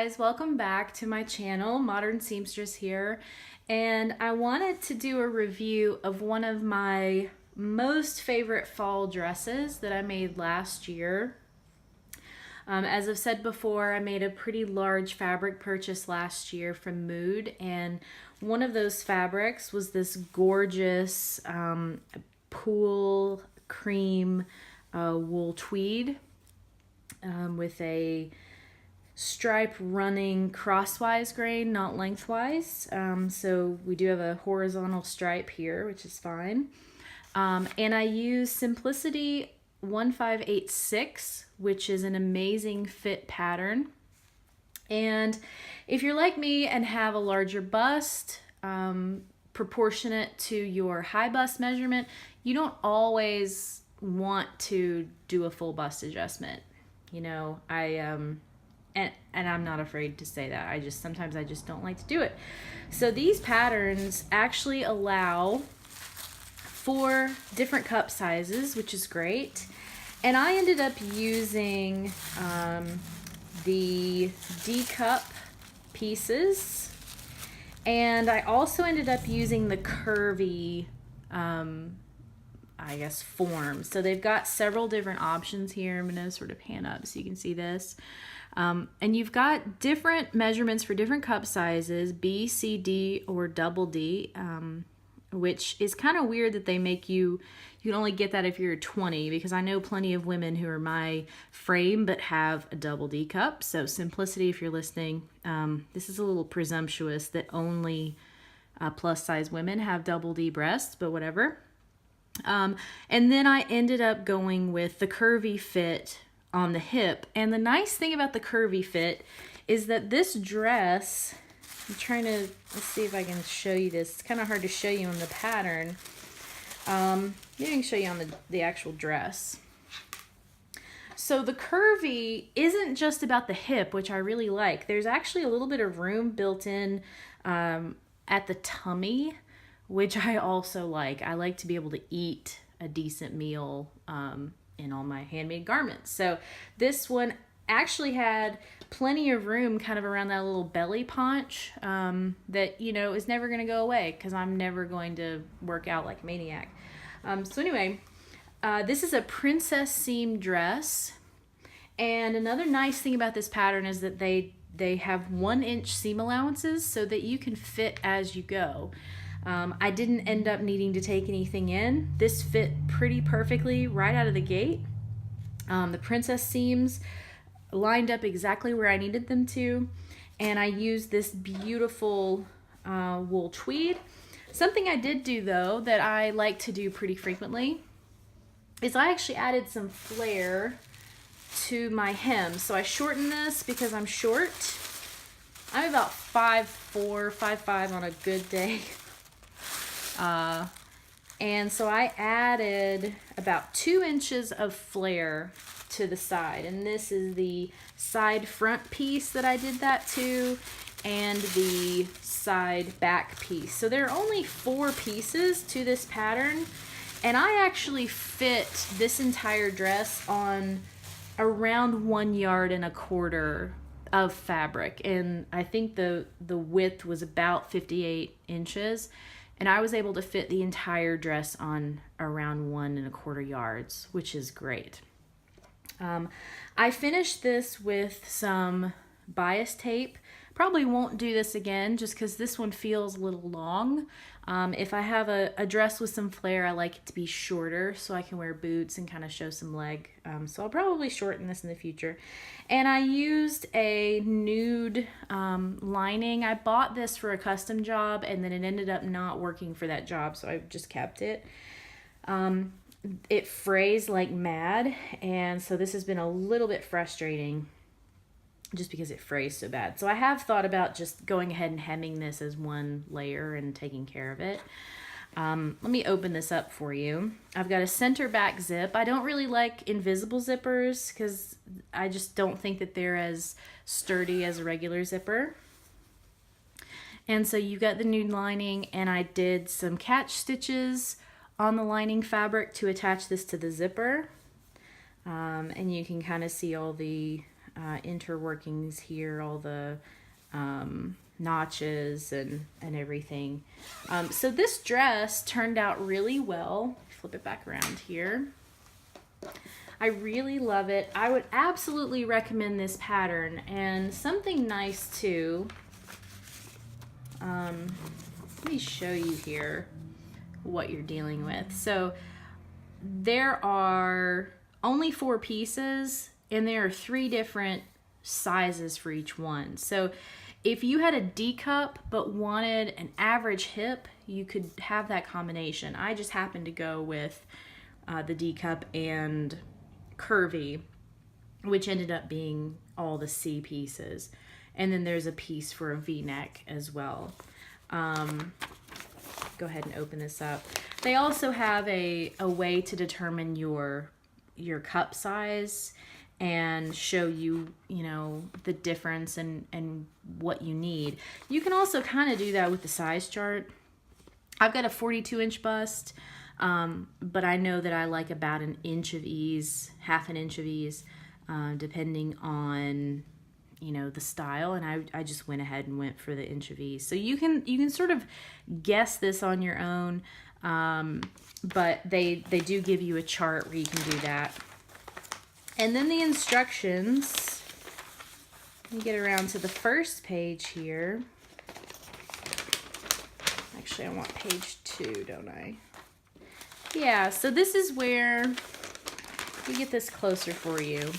guys, welcome back to my channel. Modern Seamstress here, and I wanted to do a review of one of my most favorite fall dresses that I made last year. As I've said before, I made a pretty large fabric purchase last year from Mood, and one of those fabrics was this gorgeous pool cream wool tweed with a stripe running crosswise grain, not lengthwise. So we do have a horizontal stripe here, which is fine. And I use Simplicity 1586, which is an amazing fit pattern. And if you're like me and have a larger bust, proportionate to your high bust measurement, you don't always want to do a full bust adjustment. You know, and I'm not afraid to say that. Sometimes I just don't like to do it. So these patterns actually allow for different cup sizes, which is great. And I ended up using the D cup pieces, and I also ended up using the curvy I guess forms. So they've got several different options here. I'm gonna sort of pan up so you can see this. And you've got different measurements for different cup sizes, B, C, D, or double D, which is kind of weird that they make you can only get that if you're 20, because I know plenty of women who are my frame but have a double D cup. So Simplicity, if you're listening, this is a little presumptuous that only plus size women have double D breasts, but whatever. And then I ended up going with the curvy fit on the hip. And the nice thing about the curvy fit is that this dress, let's see if I can show you this. It's kind of hard to show you on the pattern. Maybe I can show you on the actual dress. So the curvy isn't just about the hip, which I really like. There's actually a little bit of room built in at the tummy, which I also like. I like to be able to eat a decent meal in all my handmade garments. So this one actually had plenty of room kind of around that little belly paunch that, you know, is never going to go away because I'm never going to work out like a maniac. So anyway, this is a princess seam dress. And another nice thing about this pattern is that they have 1-inch seam allowances so that you can fit as you go. I didn't end up needing to take anything in. This fit pretty perfectly right out of the gate. The princess seams lined up exactly where I needed them to, and I used this beautiful wool tweed. Something I did do though that I like to do pretty frequently is I actually added some flare to my hem. So I shortened this because I'm short. I'm about 5'4", 5'5" on a good day. And so I added about 2 inches of flare to the side, and this is the side front piece that I did that to, and the side back piece. So there are only 4 pieces to this pattern, and I actually fit this entire dress on around 1.25 yards of fabric, and I think the width was about 58 inches. And I was able to fit the entire dress on around 1.25 yards, which is great. I finished this with some bias tape. Probably won't do this again just because this one feels a little long. If I have a dress with some flare, I like it to be shorter so I can wear boots and kind of show some leg. So I'll probably shorten this in the future. And I used a nude lining. I bought this for a custom job, and then it ended up not working for that job, so I just kept it. It frays like mad, and so this has been a little bit frustrating just because it frays so bad. So I have thought about just going ahead and hemming this as one layer and taking care of it. Let me open this up for you. I've got a center back zip. I don't really like invisible zippers because I just don't think that they're as sturdy as a regular zipper. And so you've got the nude lining, and I did some catch stitches on the lining fabric to attach this to the zipper. And you can kind of see all the interworkings here, all the notches and everything. So this dress turned out really well. Flip it back around here. I really love it. I would absolutely recommend this pattern. And something nice too, let me show you here what you're dealing with. So there are only 4 pieces and there are 3 different sizes for each one. So if you had a D cup but wanted an average hip, you could have that combination. I just happened to go with the D cup and curvy, which ended up being all the C pieces. And then there's a piece for a V-neck as well. Go ahead and open this up. They also have a way to determine your cup size and show you, you know, the difference and what you need. You can also kind of do that with the size chart. I've got a 42-inch bust, but I know that I like about an inch of ease, half an inch of ease, depending on, you know, the style. And I just went ahead and went for the inch of ease. So you can sort of guess this on your own, but they do give you a chart where you can do that. And then the instructions, let me get around to the first page here. Actually, I want page 2, don't I? Yeah, so this is where we get this closer for you.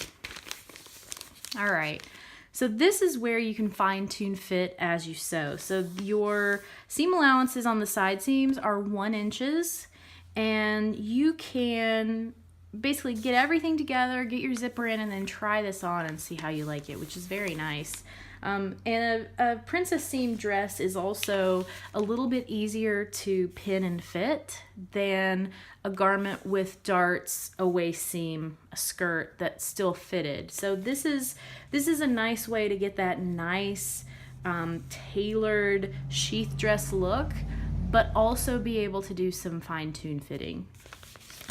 All right, so this is where you can fine-tune fit as you sew. So your seam allowances on the side seams are 1 inches, and you can basically get everything together, get your zipper in, and then try this on and see how you like it, which is very nice. And a princess seam dress is also a little bit easier to pin and fit than a garment with darts, a waist seam, a skirt that's still fitted. So this is a nice way to get that nice tailored sheath dress look, but also be able to do some fine-tune fitting.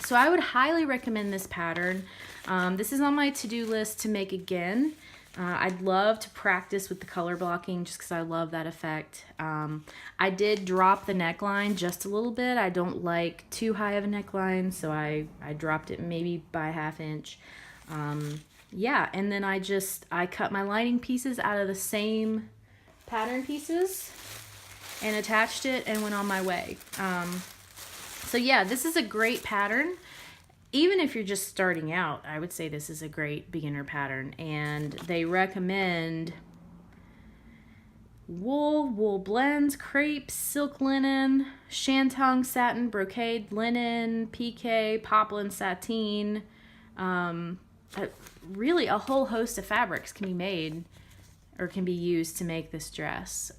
So I would highly recommend this pattern. This is on my to-do list to make again. I'd love to practice with the color blocking just because I love that effect. I did drop the neckline just a little bit. I don't like too high of a neckline, so I dropped it maybe by ½ inch. Yeah, and then I cut my lining pieces out of the same pattern pieces and attached it and went on my way. So yeah, this is a great pattern. Even if you're just starting out, I would say this is a great beginner pattern. And they recommend wool blends, crepes, silk linen, shantung satin, brocade linen, pique, poplin sateen. Really a whole host of fabrics can be made or can be used to make this dress.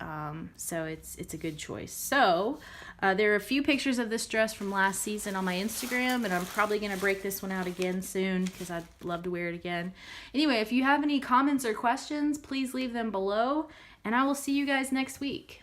So it's a good choice. So there are a few pictures of this dress from last season on my Instagram, and I'm probably gonna break this one out again soon because I'd love to wear it again. Anyway, if you have any comments or questions, please leave them below, and I will see you guys next week.